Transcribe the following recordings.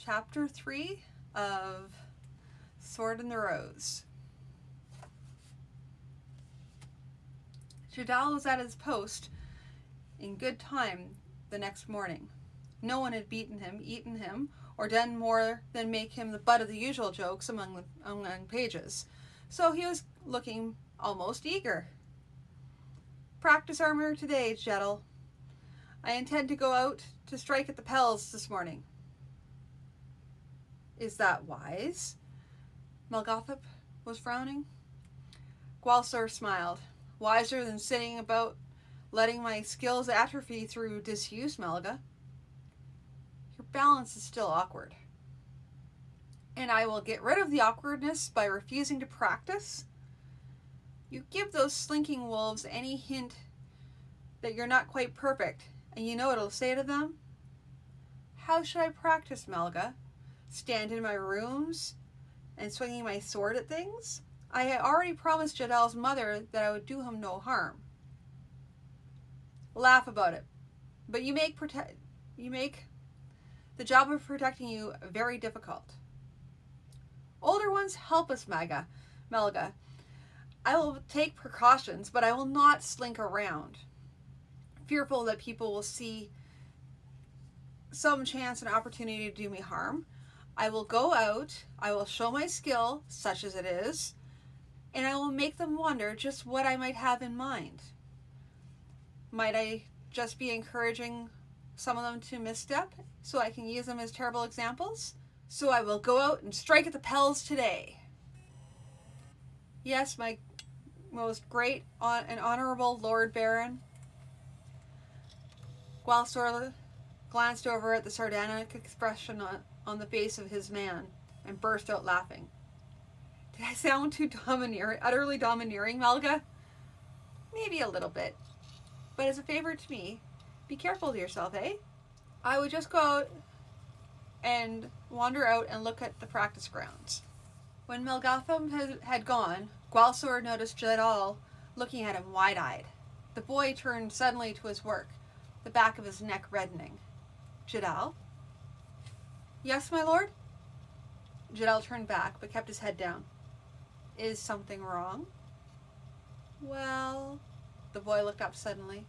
Chapter 3 of Sword in the Rose. Jadal was at his post in good time the next morning. No one had beaten him, eaten him, or done more than make him the butt of the usual jokes among pages. So he was looking almost eager. Practice armor today, Jadal. I intend to go out to strike at the Pels this morning. Is that wise? Melgothep was frowning. Gwalsor smiled. Wiser than sitting about letting my skills atrophy through disuse, Melga. Your balance is still awkward. And I will get rid of the awkwardness by refusing to practice? You give those slinking wolves any hint that you're not quite perfect, and you know what it'll say to them? How should I practice, Melga? Stand in my rooms and swinging my sword at things? I had already promised Jadal's mother that I would do him no harm. Laugh about it, but you make the job of protecting you very difficult. Older ones help us, Melga. I will take precautions, but I will not slink around, fearful that people will see some chance and opportunity to do me harm. I will go out, I will show my skill, such as it is, and I will make them wonder just what I might have in mind. Might I just be encouraging some of them to misstep so I can use them as terrible examples? So I will go out and strike at the Pels today. Yes, my most great and honorable Lord Baron. Gwalsor glanced over at the sardonic expression on the face of his man and burst out laughing. Did I sound too utterly domineering, Melga? Maybe a little bit. But as a favor to me, be careful of yourself, eh? I would just go out and wander out and look at the practice grounds. When Melgothep had gone, Gwalsor noticed Jadal looking at him wide-eyed. The boy turned suddenly to his work, the back of his neck reddening. Jadal? Yes, my lord? Jadal turned back, but kept his head down. Is something wrong? Well, the boy looked up suddenly.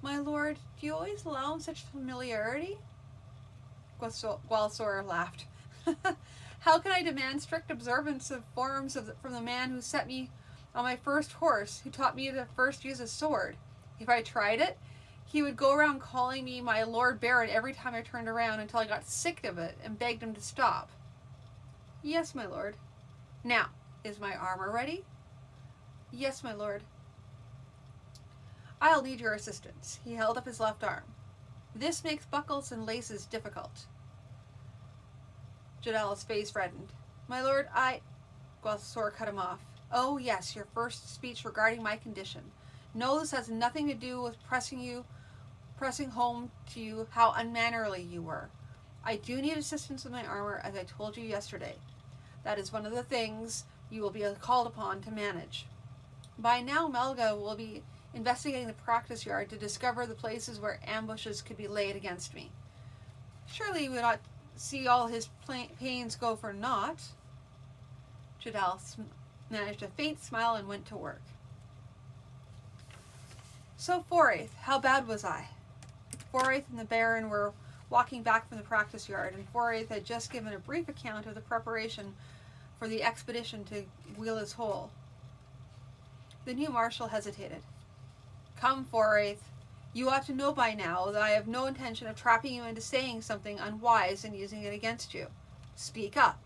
My lord, do you always allow such familiarity? Gwalsor laughed. How can I demand strict observance of forms from the man who set me on my first horse, who taught me to first use a sword? If I tried it, he would go around calling me my Lord Baron every time I turned around until I got sick of it and begged him to stop. Yes, my lord. Now, is my armor ready? Yes, my lord. I'll need your assistance. He held up his left arm. This makes buckles and laces difficult. Jadal's face reddened. My lord, Gwalsor cut him off. Oh, yes, your first speech regarding my condition. No, this has nothing to do with pressing home to you how unmannerly you were. I do need assistance with my armor, as I told you yesterday. That is one of the things you will be called upon to manage. By now, Melga will be investigating the practice yard to discover the places where ambushes could be laid against me. Surely you would not see all his pains go for naught. Jadal managed a faint smile and went to work. So, Foraith, how bad was I? Foraith and the Baron were walking back from the practice yard, and Foraith had just given a brief account of the preparation for the expedition to Wheela's Hole. The new marshal hesitated. Come, Foraith, you ought to know by now that I have no intention of trapping you into saying something unwise and using it against you. Speak up.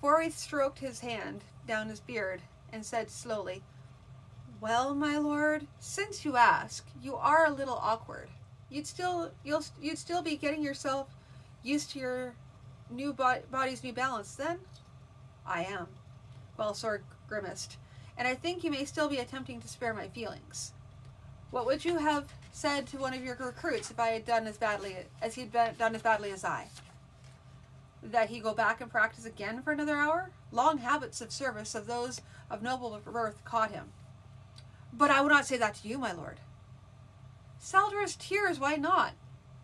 Foraith stroked his hand down his beard and said slowly, Well, my lord, since you ask, you are a little awkward. You'd still be getting yourself used to your new body's new balance then? I am. Gwalsor grimaced. And I think you may still be attempting to spare my feelings. What would you have said to one of your recruits if I had done as badly as I? That he go back and practice again for another hour? Long habits of service of those of noble birth caught him. But I would not say that to you, my lord. Saldra's tears, why not?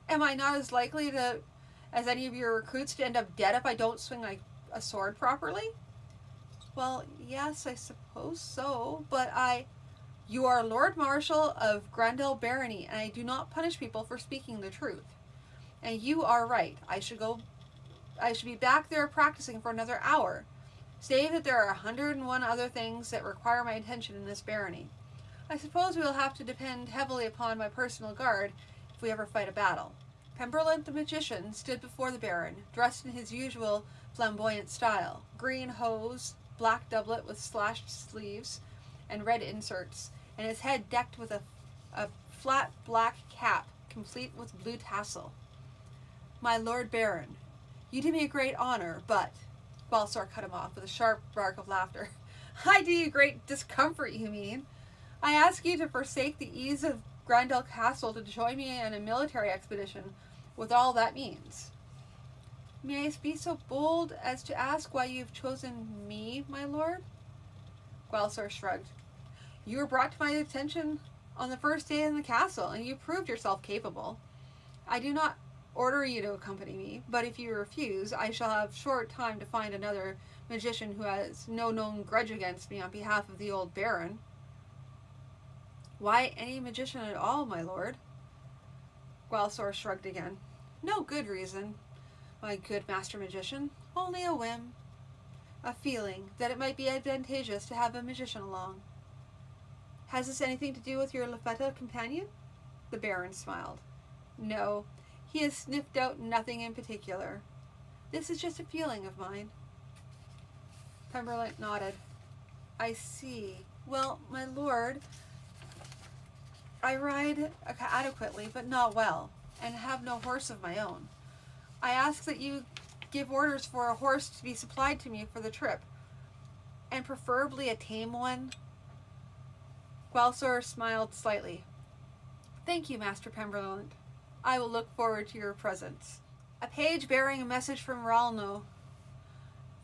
Am I not as likely to as any of your recruits to end up dead if I don't swing a sword properly? Well, yes, I suppose so, but You are Lord Marshal of Grendel Barony, and I do not punish people for speaking the truth. And you are right. I should be back there practicing for another hour. Save that there are 101 other things that require my attention in this barony. I suppose we will have to depend heavily upon my personal guard if we ever fight a battle. Pemberlint the magician stood before the Baron, dressed in his usual flamboyant style. Green hose, black doublet with slashed sleeves and red inserts, and his head decked with a flat black cap, complete with blue tassel. My Lord Baron, you do me a great honor, but... Balsor cut him off with a sharp bark of laughter. I do you great discomfort, you mean? I ask you to forsake the ease of Grendel Castle to join me in a military expedition, with all that means. May I be so bold as to ask why you have chosen me, my lord? Balsor shrugged. You were brought to my attention on the first day in the castle, and you proved yourself capable. I do not order you to accompany me, but if you refuse, I shall have short time to find another magician who has no known grudge against me on behalf of the old Baron. Why any magician at all, my lord? Balsor shrugged again. No good reason, my good master magician. Only a whim. A feeling that it might be advantageous to have a magician along. Has this anything to do with your Lafetta companion? The Baron smiled. No, he has sniffed out nothing in particular. This is just a feeling of mine. Pemberlint nodded. I see. Well, my lord, I ride adequately, but not well, and have no horse of my own. I ask that you give orders for a horse to be supplied to me for the trip, and preferably a tame one. Balsor smiled slightly. Thank you, Master Pemberlint. I will look forward to your presence. A page bearing a message from Ralno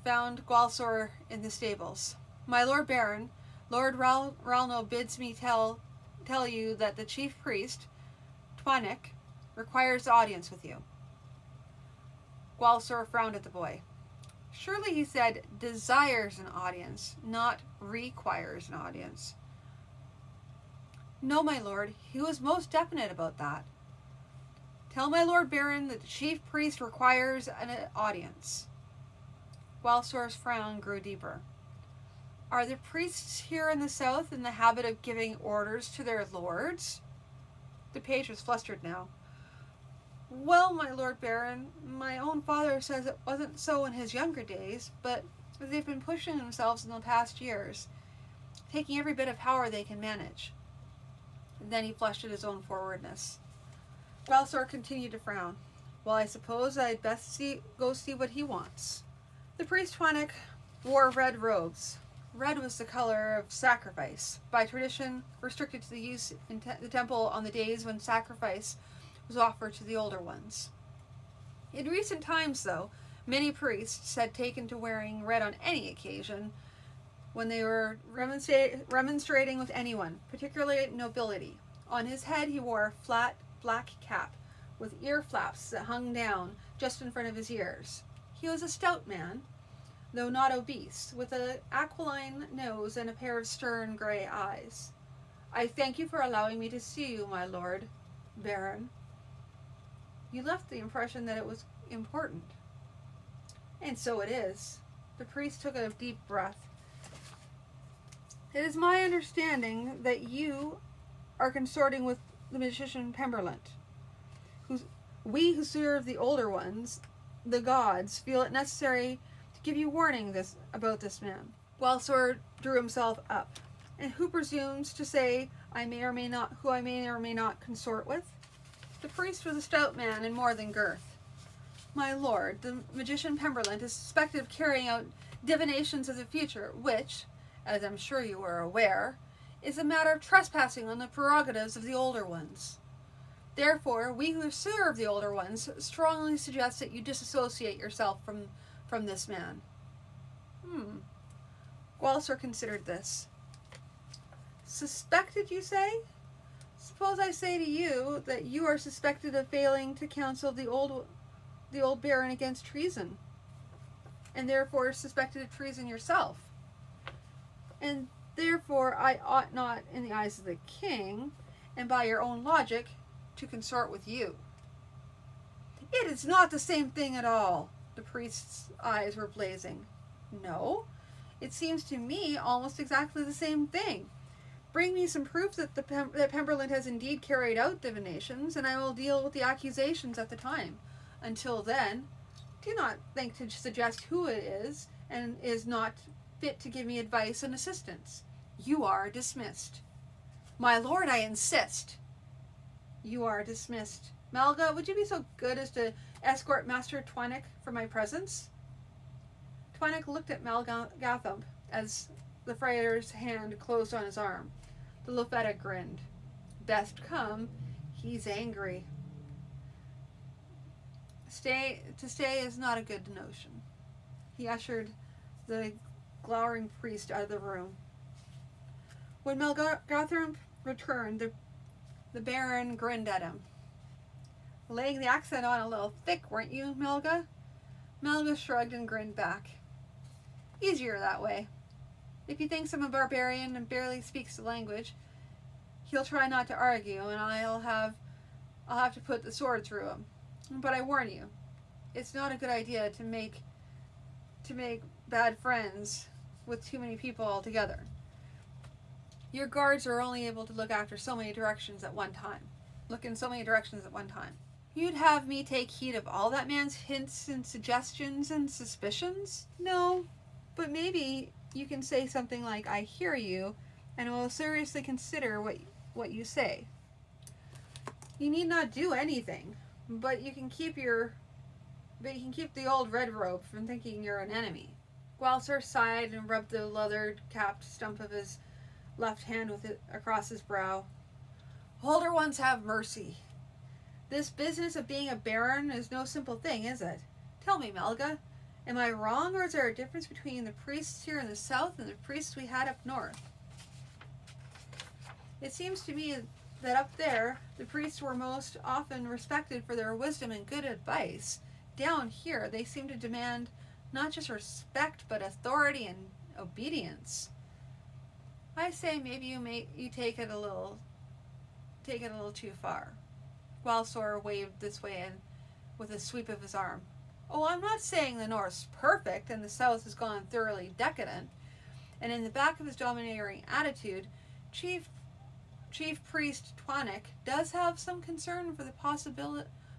found Balsor in the stables. My Lord Baron, Lord Ralno bids me tell you that the chief priest, Twanik, requires audience with you. Balsor frowned at the boy. Surely, he said, desires an audience, not requires an audience. No, my lord, he was most definite about that. Tell my Lord Baron that the chief priest requires an audience. Balsor's frown grew deeper. Are the priests here in the south in the habit of giving orders to their lords? The page was flustered now. Well, my Lord Baron, my own father says it wasn't so in his younger days, but they've been pushing themselves in the past years, taking every bit of power they can manage. And then he flushed at his own forwardness. Balsor continued to frown. Well, I suppose I'd best go see what he wants. The priest Twanik wore red robes. Red was the color of sacrifice, by tradition restricted to the use in the temple on the days when sacrifice was offered to the older ones. In recent times, though, many priests had taken to wearing red on any occasion when they were remonstrating with anyone, particularly nobility. On his head he wore a flat black cap with ear flaps that hung down just in front of his ears. He was a stout man, though not obese, with an aquiline nose and a pair of stern grey eyes. I thank you for allowing me to see you, my Lord Baron. You left the impression that it was important. And so it is. The priest took a deep breath. It is my understanding that you are consorting with the magician Pemberlint. We who serve the older ones, the gods, feel it necessary to give you warning about this man. Balsor drew himself up. And who presumes to say who I may or may not consort with? The priest was a stout man and more than girth. My lord, the magician Pemberlint is suspected of carrying out divinations of the future, which, as I'm sure you are aware, is a matter of trespassing on the prerogatives of the older ones. Therefore, we who serve the older ones strongly suggest that you disassociate yourself from this man. Balsor considered this. Suspected, you say? Suppose I say to you that you are suspected of failing to counsel the old the old baron against treason, and therefore suspected of treason yourself. And therefore I ought not, in the eyes of the king, and by your own logic, to consort with you. It is not the same thing at all. The priest's eyes were blazing. No, it seems to me almost exactly the same thing. Bring me some proof that that Pemberland has indeed carried out divinations, and I will deal with the accusations at the time. Until then, do not think to suggest who it is, and is not fit to give me advice and assistance. You are dismissed. My lord, I insist. You are dismissed. Malga, would you be so good as to escort Master Twinek from my presence? Twinek looked at Malgatham as the friar's hand closed on his arm. The Lofetta grinned. Best come. He's angry. To stay is not a good notion. He ushered the glowering priest out of the room. When Malgatham returned, the Baron grinned at him. Laying the accent on a little thick, weren't you, Melga? Melga shrugged and grinned back. Easier that way. If he thinks I'm a barbarian and barely speaks the language, he'll try not to argue, and I'll have to put the sword through him. But I warn you, it's not a good idea to make bad friends with too many people altogether. Your guards are only able to look in so many directions at one time. You'd have me take heed of all that man's hints and suggestions and suspicions? No, but maybe you can say something like, I hear you, and will seriously consider what you say. You need not do anything, but you can keep the old red robe from thinking you're an enemy. Gwalsor sighed and rubbed the leather-capped stump of his left hand with it across his brow. Older ones have mercy. This business of being a baron is no simple thing, is it? Tell me, Melga, am I wrong, or is there a difference between the priests here in the south and the priests we had up north? It seems to me that up there, the priests were most often respected for their wisdom and good advice. Down here, they seem to demand not just respect, but authority and obedience. I say maybe you take it a little too far. Gwalsor waved this way and with a sweep of his arm. Oh, I'm not saying the North's perfect and the South has gone thoroughly decadent. And in the back of his domineering attitude, Chief Priest Twinek does have some concern for the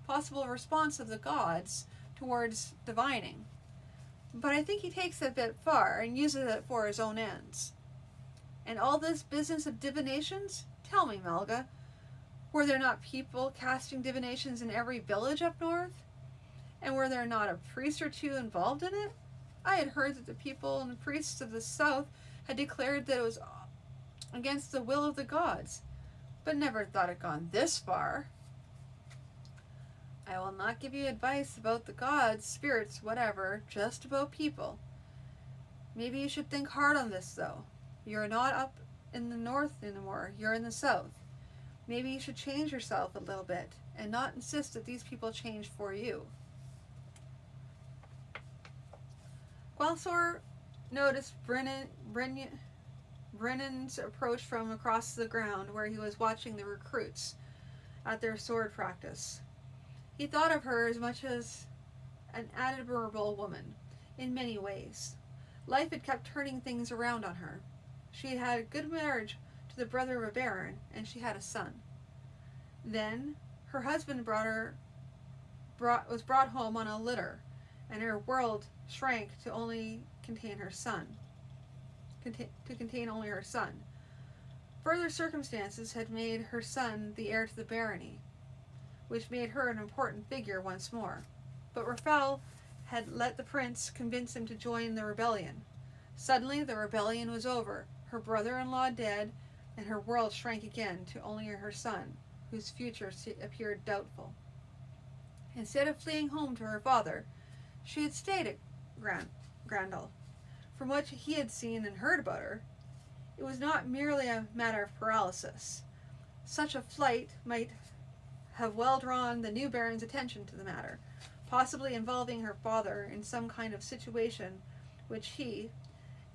possible response of the gods towards divining. But I think he takes it a bit far and uses it for his own ends. And all this business of divinations? Tell me, Melga, were there not people casting divinations in every village up north? And were there not a priest or two involved in it? I had heard that the people and the priests of the south had declared that it was against the will of the gods, but never thought it gone this far. I will not give you advice about the gods, spirits, whatever, just about people. Maybe you should think hard on this, though. You're not up in the north anymore, you're in the south. Maybe you should change yourself a little bit, and not insist that these people change for you. Gwalsor noticed Brennan's approach from across the ground where he was watching the recruits at their sword practice. He thought of her as much as an admirable woman, in many ways. Life had kept turning things around on her. She had had a good marriage to the brother of a baron, and she had a son. Then her husband was brought home on a litter, and her world shrank to only contain her son. Further circumstances had made her son the heir to the barony, which made her an important figure once more. But Rafael had let the prince convince him to join the rebellion. Suddenly the rebellion was over, her brother-in-law dead, and her world shrank again to only her son, whose future appeared doubtful. Instead of fleeing home to her father, she had stayed at Grandal. From what he had seen and heard about her, it was not merely a matter of paralysis. Such a flight might have well drawn the new baron's attention to the matter, possibly involving her father in some kind of situation which he,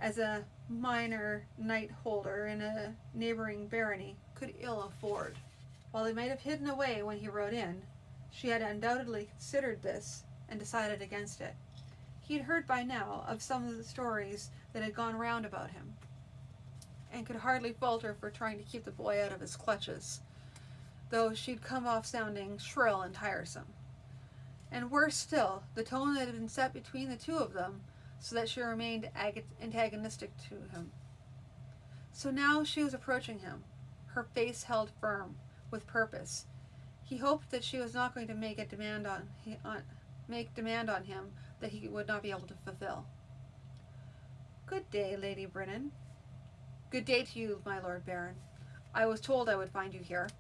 as a minor knight holder in a neighboring barony, could ill afford. While he might have hidden away when he rode in, she had undoubtedly considered this and decided against it. He had heard by now of some of the stories that had gone round about him, and could hardly fault her for trying to keep the boy out of his clutches, though she'd come off sounding shrill and tiresome. And worse still, the tone that had been set between the two of them, so that she remained antagonistic to him. So now she was approaching him, her face held firm, with purpose. He hoped that she was not going to make demand on him that he would not be able to fulfill. "Good day, Lady Brennan." "Good day to you, my Lord Baron. I was told I would find you here."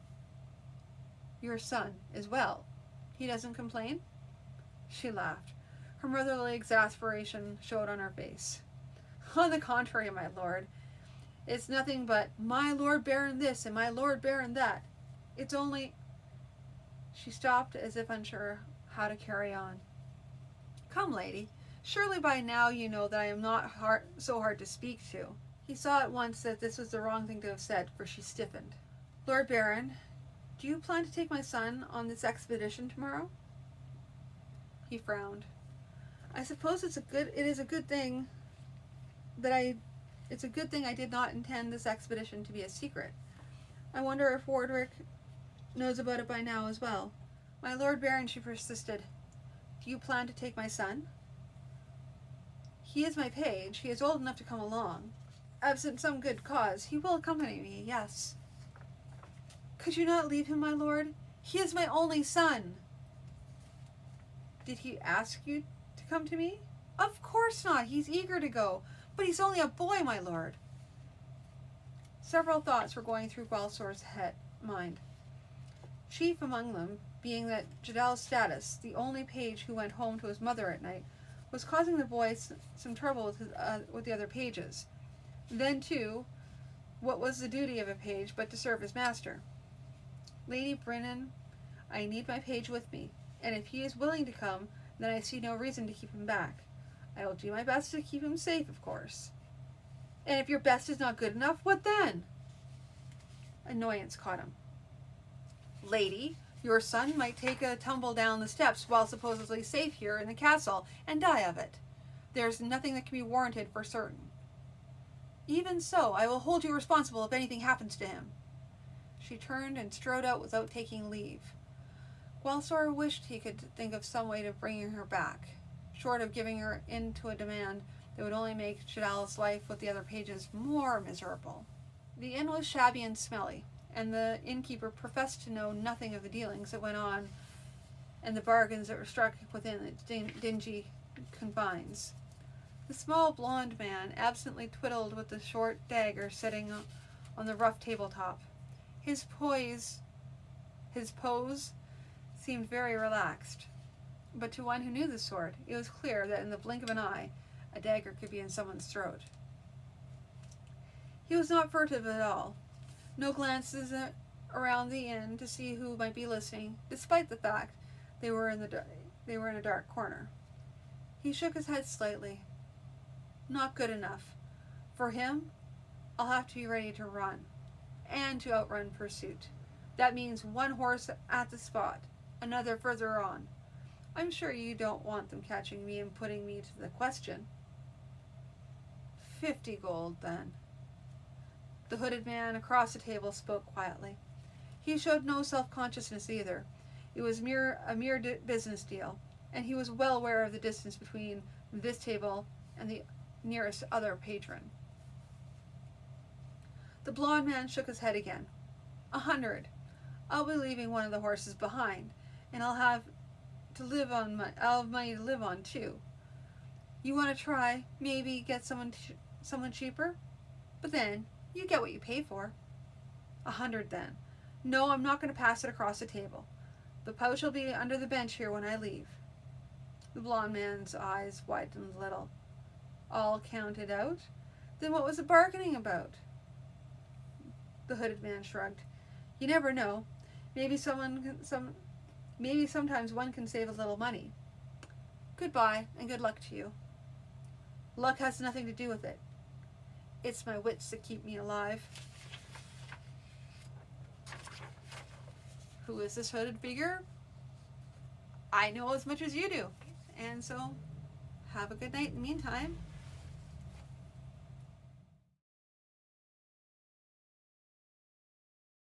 "Your son is well. He doesn't complain?" She laughed. Her motherly exasperation showed on her face. "On the contrary, my lord. It's nothing but my Lord Baron this and my Lord Baron that. It's only—" She stopped as if unsure how to carry on. "Come, lady. Surely by now you know that I am not so hard to speak to." He saw at once that this was the wrong thing to have said, for she stiffened. "Lord Baron, do you plan to take my son on this expedition tomorrow?" He frowned. "I suppose it's a good thing I did not intend this expedition to be a secret. I wonder if Wardwick knows about it by now as well." "My Lord Baron," she persisted, "do you plan to take my son?" "He is my page. He is old enough to come along. Absent some good cause, he will accompany me, yes." "Could you not leave him, my lord? He is my only son." "Did he ask you to come to me?" "Of course not. He's eager to go. But he's only a boy, my lord." Several thoughts were going through Balsor's mind. Chief among them being that Jadal's status, the only page who went home to his mother at night, was causing the boy some trouble with the other pages. Then, too, what was the duty of a page but to serve his master? "Lady Brennan, I need my page with me, and if he is willing to come, then I see no reason to keep him back. I will do my best to keep him safe, of course." "And if your best is not good enough, what then?" Annoyance caught him. "Lady, your son might take a tumble down the steps while supposedly safe here in the castle and die of it. There's nothing that can be warranted for certain." "Even so, I will hold you responsible if anything happens to him." She turned and strode out without taking leave. Balsor wished he could think of some way of bringing her back, short of giving her in to a demand that would only make Jadal's life with the other pages more miserable. The inn was shabby and smelly, and the innkeeper professed to know nothing of the dealings that went on and the bargains that were struck within its dingy confines. The small blond man absently twiddled with the short dagger sitting on the rough tabletop. His pose seemed very relaxed, but to one who knew the sort, it was clear that in the blink of an eye, a dagger could be in someone's throat. He was not furtive at all. No glances around the inn to see who might be listening, despite the fact they were in a dark corner. He shook his head slightly. "Not good enough. For him, I'll have to be ready to run, and to outrun pursuit. That means one horse at the spot, another further on. I'm sure you don't want them catching me and putting me to the question." 50 gold, then." The hooded man across the table spoke quietly. He showed no self-consciousness either. It was a mere business deal, and he was well aware of the distance between this table and the nearest other patron. The blond man shook his head again. 100. I'll be leaving one of the horses behind, and I'll have money to live on too. You want to try, maybe get someone cheaper? But then, you get what you pay for." 100 then. "No, I'm not going to pass it across the table. The pouch will be under the bench here when I leave." The blond man's eyes widened a little. "All counted out? Then what was the bargaining about?" The hooded man shrugged. "You never know. Maybe sometimes one can save a little money. Goodbye, and good luck to you. Luck has nothing to do with it. It's my wits that keep me alive. Who is this hooded figure? I know as much as you do. And so, have a good night in the meantime.